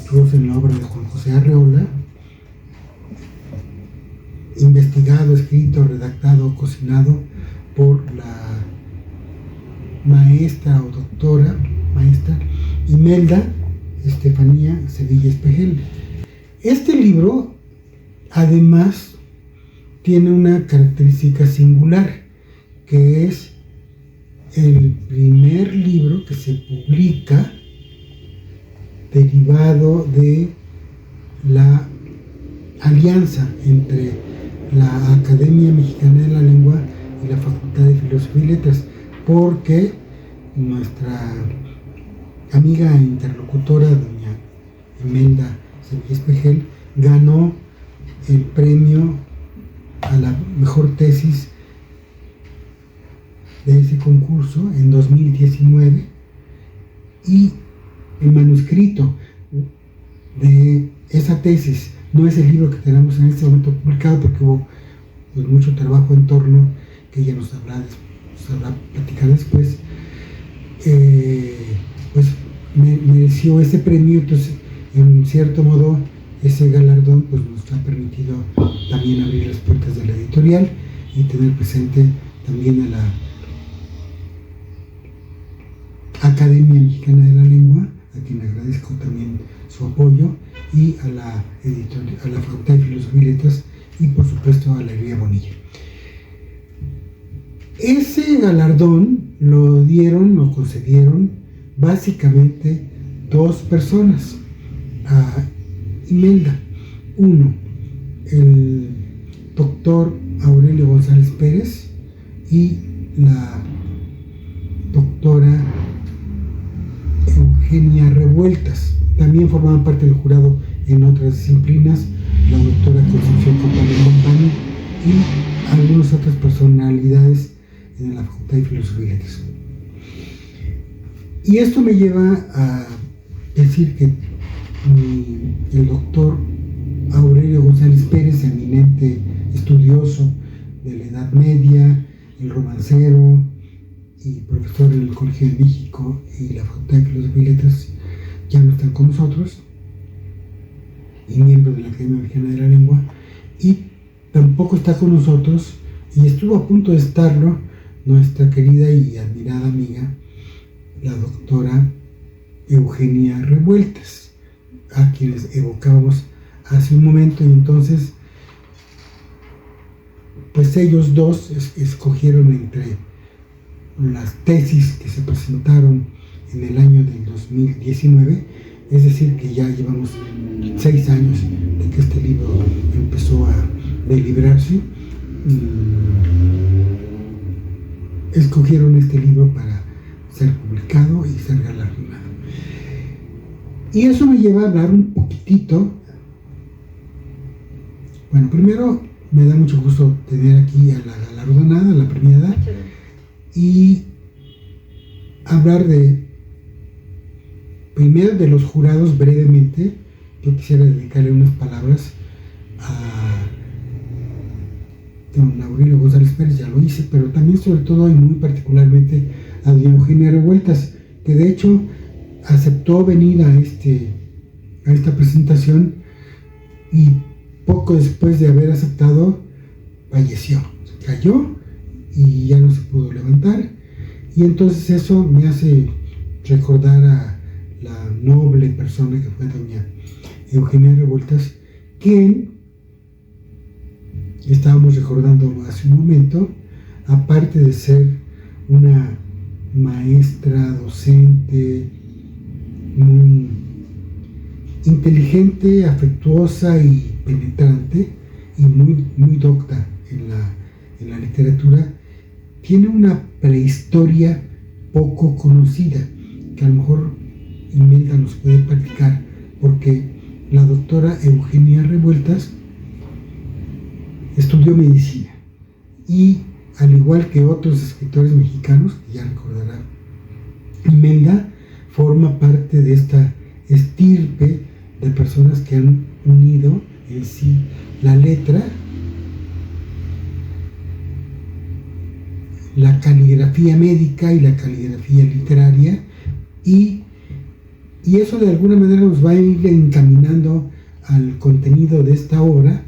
majestuoso en la obra de Juan José Arreola, investigado, escrito, redactado, cocinado por la maestra o doctora, maestra Imelda Estefanía Sevilla Espejel. Este libro, además, tiene una característica singular, que es el primer libro que se publica derivado de la alianza entre la Academia Mexicana de la Lengua y la Facultad de Filosofía y Letras, porque nuestra amiga e interlocutora, doña Imelda Sevilla Espejel, ganó el premio a la mejor tesis de ese concurso en 2019, y el manuscrito de esa tesis no es el libro que tenemos en este momento publicado, porque hubo pues mucho trabajo en torno, que ella nos sabrá platicar después. Pues mereció ese premio. Entonces, en cierto modo, ese galardón pues nos ha permitido también abrir las puertas de la editorial y tener presente también a la Academia Mexicana de la Lengua, a quien agradezco también su apoyo, y a la Facultad de Filosofía y Letras, y por supuesto a la Librería Bonilla. Ese galardón lo concedieron básicamente dos personas a Imelda. Uno, el doctor Aurelio González Pérez, y la doctora Eugenia Revueltas. También formaban parte del jurado en otras disciplinas la doctora Concepción Company y algunas otras personalidades en la Facultad de Filosofía y Letras. Y esto me lleva a decir que el doctor Aurelio González Pérez, eminente estudioso de la Edad Media, el romancero y profesor en el Colegio de México y la Facultad de Filosofía y Letras, ya no están con nosotros, y miembro de la Academia Mexicana de la Lengua, y tampoco está con nosotros, y estuvo a punto de estarlo, nuestra querida y admirada amiga, la doctora Eugenia Revueltas, a quienes evocábamos hace un momento. Y entonces, pues ellos dos escogieron entre las tesis que se presentaron en el año del 2019, es decir, que ya llevamos 6 años de que este libro empezó a deliberarse. Escogieron este libro para ser publicado y ser galardonado. Y eso me lleva a hablar un poquitito. Bueno, primero me da mucho gusto tener aquí a la galardonada, a la premiada, y hablar primero de los jurados brevemente. Yo quisiera dedicarle unas palabras a don Aurelio González Pérez, ya lo hice, pero también, sobre todo y muy particularmente, a doña Eugenia Revueltas, que de hecho aceptó venir a esta presentación, y poco después de haber aceptado falleció, se cayó y ya no se pudo levantar. Y entonces eso me hace recordar a la noble persona que fue doña Eugenia Revueltas, quien, estábamos recordando hace un momento, aparte de ser una maestra, docente, muy inteligente, afectuosa y penetrante, y muy docta en la literatura, tiene una prehistoria poco conocida, que a lo mejor Imelda nos puede platicar, porque la doctora Eugenia Revueltas estudió medicina, y al igual que otros escritores mexicanos, que ya recordará Imelda, forma parte de esta estirpe de personas que han unido en sí la letra, la caligrafía médica y la caligrafía literaria, y Y eso de alguna manera nos va a ir encaminando al contenido de esta obra,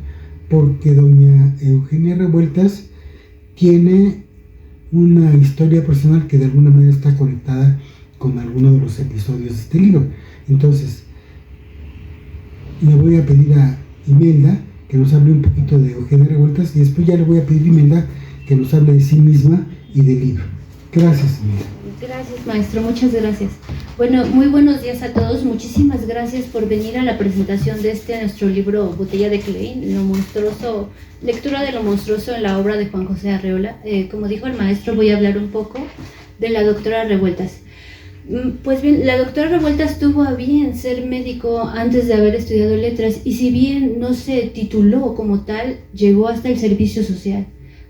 porque doña Eugenia Revueltas tiene una historia personal que de alguna manera está conectada con alguno de los episodios de este libro. Entonces, le voy a pedir a Imelda que nos hable un poquito de Eugenia Revueltas y después ya le voy a pedir a Imelda que nos hable de sí misma y del libro. Gracias, Imelda. Gracias, maestro, muchas gracias. Bueno, muy buenos días a todos. Muchísimas gracias por venir a la presentación de nuestro libro Botella de Klein, lo monstruoso, lectura de lo monstruoso en la obra de Juan José Arreola. Como dijo el maestro, voy a hablar un poco de la doctora Revueltas. Pues bien, la doctora Revueltas tuvo a bien ser médico antes de haber estudiado letras, y si bien no se tituló como tal, llegó hasta el servicio social.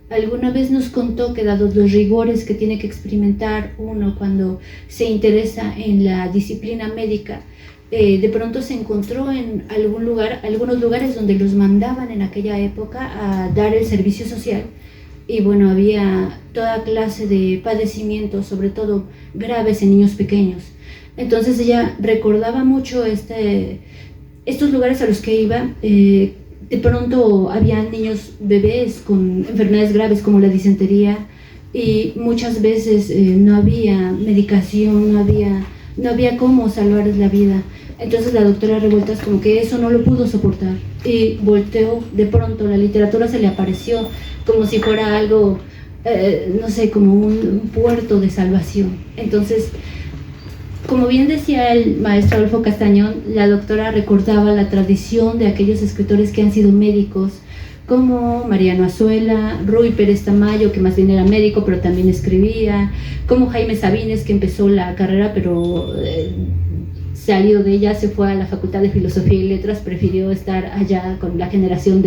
Alguna vez nos contó que, dados los rigores que tiene que experimentar uno cuando se interesa en la disciplina médica, de pronto se encontró en algunos lugares donde los mandaban en aquella época a dar el servicio social. Y bueno, había toda clase de padecimientos, sobre todo graves en niños pequeños. Entonces ella recordaba mucho estos lugares a los que iba. De pronto había niños bebés con enfermedades graves como la disentería, y muchas veces no había medicación, no había cómo salvarles la vida. Entonces la doctora Revueltas como que eso no lo pudo soportar y volteó. De pronto la literatura se le apareció como si fuera algo, no sé, como un puerto de salvación. Entonces, como bien decía el maestro Adolfo Castañón, la doctora recordaba la tradición de aquellos escritores que han sido médicos, como Mariano Azuela, Ruy Pérez Tamayo, que más bien era médico pero también escribía, como Jaime Sabines, que empezó la carrera pero salió de ella, se fue a la Facultad de Filosofía y Letras, prefirió estar allá con la generación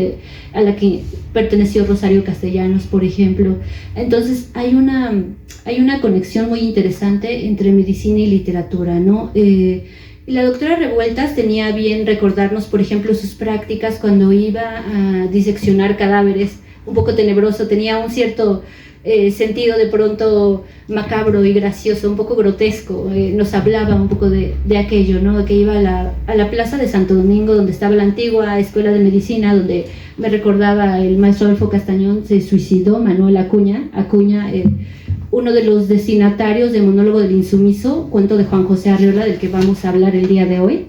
a la que perteneció Rosario Castellanos, por ejemplo. Entonces hay una conexión muy interesante entre medicina y literatura, ¿no? Y la doctora Revueltas tenía bien recordarnos, por ejemplo, sus prácticas cuando iba a diseccionar cadáveres, un poco tenebroso, tenía un cierto sentido de pronto macabro y gracioso, un poco grotesco. Nos hablaba un poco de aquello, ¿no? Que iba a la plaza de Santo Domingo, donde estaba la antigua escuela de medicina, donde me recordaba el maestro Adolfo Castañón, se suicidó Manuel Acuña, uno de los destinatarios del monólogo del insumiso, cuento de Juan José Arreola, del que vamos a hablar el día de hoy.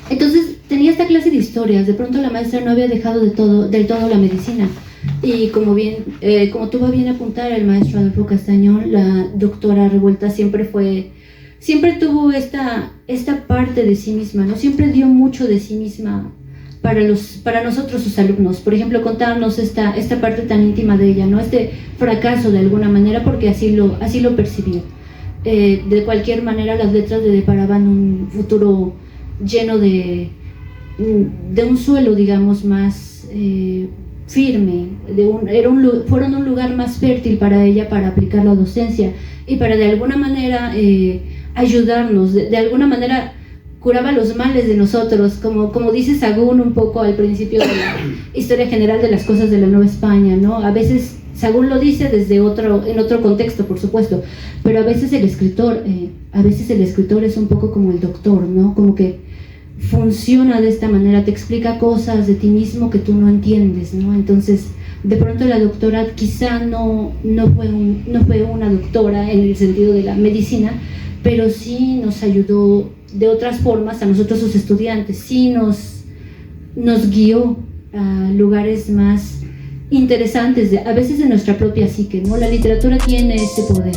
Entonces tenía esta clase de historias. De pronto la maestra no había dejado del todo la medicina. Y como tuvo a bien apuntar el maestro Adolfo Castañón, la doctora Revuelta siempre tuvo esta parte de sí misma, ¿no? Siempre dio mucho de sí misma para nosotros, sus alumnos. Por ejemplo, contarnos esta parte tan íntima de ella, ¿no? Este fracaso de alguna manera, porque así lo percibió. De cualquier manera, las letras le deparaban un futuro lleno de un suelo, digamos, más firme, fueron un lugar más fértil para ella para aplicar la docencia y para de alguna manera ayudarnos, de alguna manera curaba los males de nosotros, como dice Sagún un poco al principio de la historia general de las cosas de la Nueva España, ¿no? A veces Sagún lo dice en otro contexto, por supuesto, pero a veces el escritor es un poco como el doctor, ¿no? Como que funciona de esta manera, te explica cosas de ti mismo que tú no entiendes, ¿no? Entonces, de pronto la doctora quizá no fue una doctora en el sentido de la medicina, pero sí nos ayudó de otras formas a nosotros, sus estudiantes, sí nos guió a lugares más interesantes, a veces de nuestra propia psique, ¿no? La literatura tiene ese poder.